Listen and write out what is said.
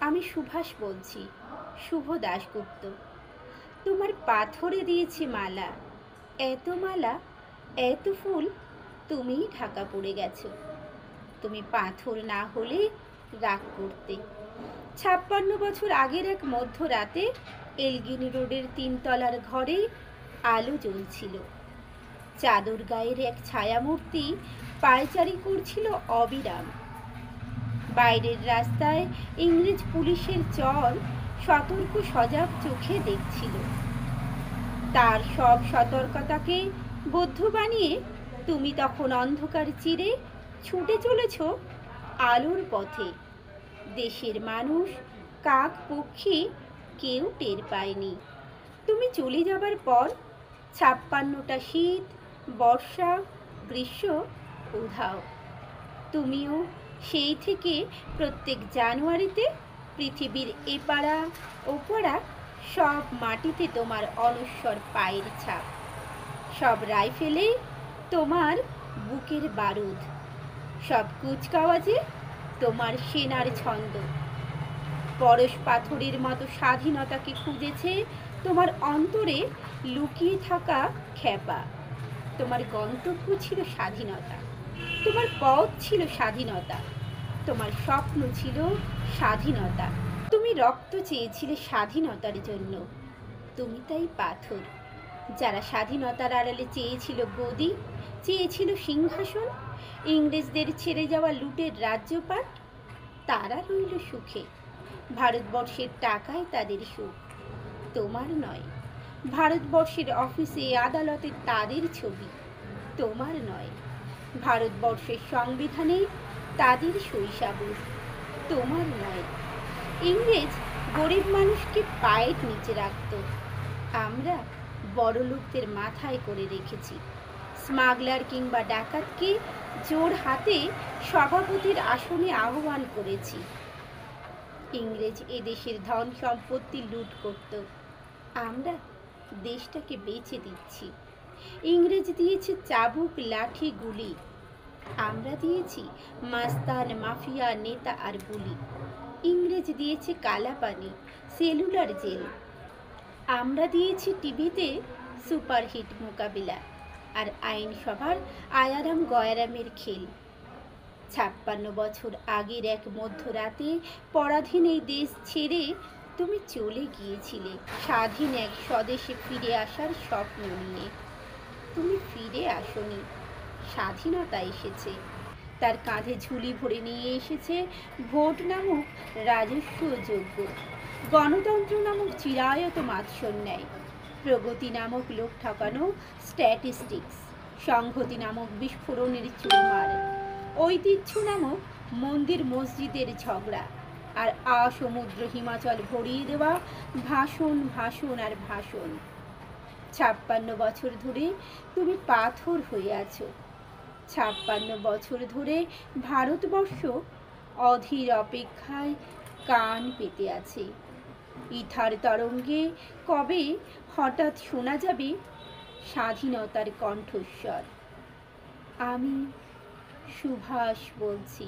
আমি সুভাষ বলছি, শুভ দাশগুপ্ত। তোমার পাথরে দিয়েছি মালা, এত মালা, এত ফুল, তুমিই ঢাকা পড়ে গেছো। তুমি পাথর না হলে রাগ করতে। 56 বছর আগের এক মধ্যরাতে এলগিনি রোডের 3 তলার ঘরে আলো জ্বলছিল। চাদর গায়ের এক ছায়ামূর্তি পায়চারি করছিল অবিরাম। বাইরের রাস্তায় ইংরেজ পুলিশের চর সতর্ক সজাগ চোখে দেখছিল। তার সব সতর্কতাকে বদ্ধ বানিয়ে তুমি তখন অন্ধকার চিরে ছুটে চলেছ আলোর পথে। দেশের মানুষ, কাক পক্ষী কেউ টের পায়নি। তুমি চলে যাবার পর 56টা শীত, বর্ষা, গ্রীষ্ম উধাও। তুমিও সেই থেকে প্রত্যেক জানুয়ারিতে পৃথিবীর এপাড়া ওপাড়া সব মাটিতে তোমার অনশ্বর পায়ের ছাপ, সব রাইফেলে তোমার বুকের বারুদ, সব কুচকাওয়াজে তোমার সেনার ছন্দ। পরশ পাথরের মতো স্বাধীনতাকে খুঁজেছে তোমার অন্তরে লুকিয়ে থাকা খ্যাপা। তোমার গন্তব্য ছিল স্বাধীনতা, তোমার পথ ছিল স্বাধীনতা, তোমার স্বপ্ন ছিল স্বাধীনতা। তুমি রক্ত চেয়েছিলে স্বাধীনতার জন্য, তুমি তাই পাথর। যারা স্বাধীনতার আড়ালে চেয়েছিল গদি, চেয়েছিল সিংহাসন, ইংরেজদের ছেড়ে যাওয়া লুটের রাজ্যপাট, তারা রইল সুখে। ভারতবর্ষের টাকায় তাদের সুখ, তোমার নয়। ভারতবর্ষের অফিসে আদালতে তাদের ছবি, তোমার নয়। ভারতবর্ষের সংবিধানে তাদের শৈশাবুষ, তোমার নয়। ইংরেজ গরিব মানুষকে পায়ের নিচে রাখত, আমরা বড়লোকদের মাথায় করে রেখেছি। স্মাগলার কিংবা ডাকাতকে জোর হাতে সভাপতির আসনে আহ্বান করেছি। ইংরেজ এদেশের ধন সম্পত্তি লুট করত, আমরা দেশটাকে বেচে দিচ্ছি। ইংরেজ দিয়েছে চাবুক, লাঠি, গুলি, আমরা দিয়েছি মাস্তান, মাফিয়া, নেতা আর বুলি। ইংরেজ দিয়েছে কালাপানি, সেলুলার জেল, আমরা দিয়েছি টিভিতে সুপারহিট মোকাবিলা আর আইনসভার আয়ারাম গয়ারামের খেল। 56 বছর আগের এক মধ্যরাতে পরাধীন এই দেশ ছেড়ে তুমি চলে গিয়েছিলে স্বাধীন এক স্বদেশে ফিরে আসার স্বপ্ন নিয়ে। তুমি ফিরে আসনি, স্বাধীনতা এসেছে। তার কাঁধে ঝুলি ভরে নিয়ে এসেছে ভোট নামক রাজস্ব যোগ্য, গণতন্ত্র নামক চিরায়ত মাৎসন্যায়, প্রগতি নামক লোক ঠকানো স্ট্যাটিস্টিক্স, সংহতি নামক বিস্ফোরণের চুরমার, ঐতিহ্য নামক মন্দির মসজিদের ঝগড়া, আর আসমুদ্র হিমাচল ভরিয়ে দেওয়া ভাষণ, ভাষণ আর ভাষণ। 56 বছর ধরে তুমি পাথর হয়ে আছো। 56 বছর ধরে ভারতবর্ষ অধীর অপেক্ষায় কান পেতে আছে। ইথার তরঙ্গে কবে হঠাৎ শোনা যাবে স্বাধীনতার কণ্ঠস্বর। আমি সুভাষ বলছি।